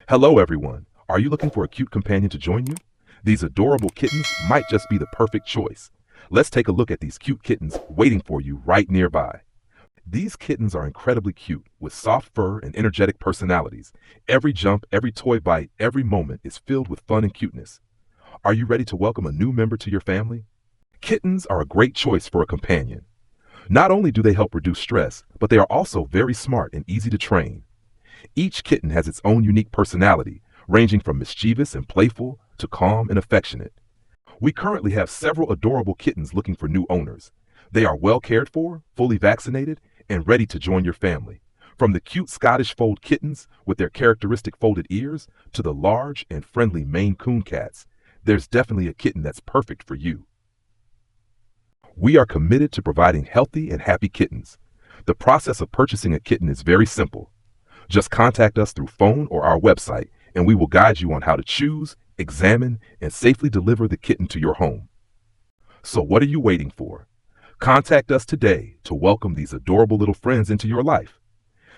Hello everyone. Are you looking for a cute companion to join you? These adorable kittens might just be the perfect choice. Let's take a look at these cute kittens waiting for you right nearby. These kittens are incredibly cute, with soft fur and energetic personalities. Every jump, every toy bite, every moment is filled with fun and cuteness. Are you ready to welcome a new member to your family? Kittens are a great choice for a companion. Not only do they help reduce stress, but they are also very smart and easy to train. Each kitten has its own unique personality, ranging from mischievous and playful to calm and affectionate. We currently have several adorable kittens looking for new owners. They are well cared for, fully vaccinated, and ready to join your family. From the cute Scottish Fold Kittens with their characteristic folded ears to the large and friendly Maine Coon cats, there's definitely a kitten that's perfect for you. We are committed to providing healthy and happy kittens. The process of purchasing a kitten is very simple. Just contact us through phone or our website, and we will guide you on how to choose, examine, and safely deliver the kitten to your home. So what are you waiting for? Contact us today to welcome these adorable little friends into your life.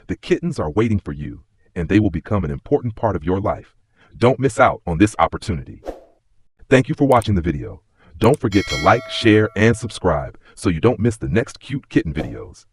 The kittens are waiting for you, and they will become an important part of your life. Don't miss out on this opportunity. Thank you for watching the video. Don't forget to like, share, and subscribe so you don't miss the next cute kitten videos.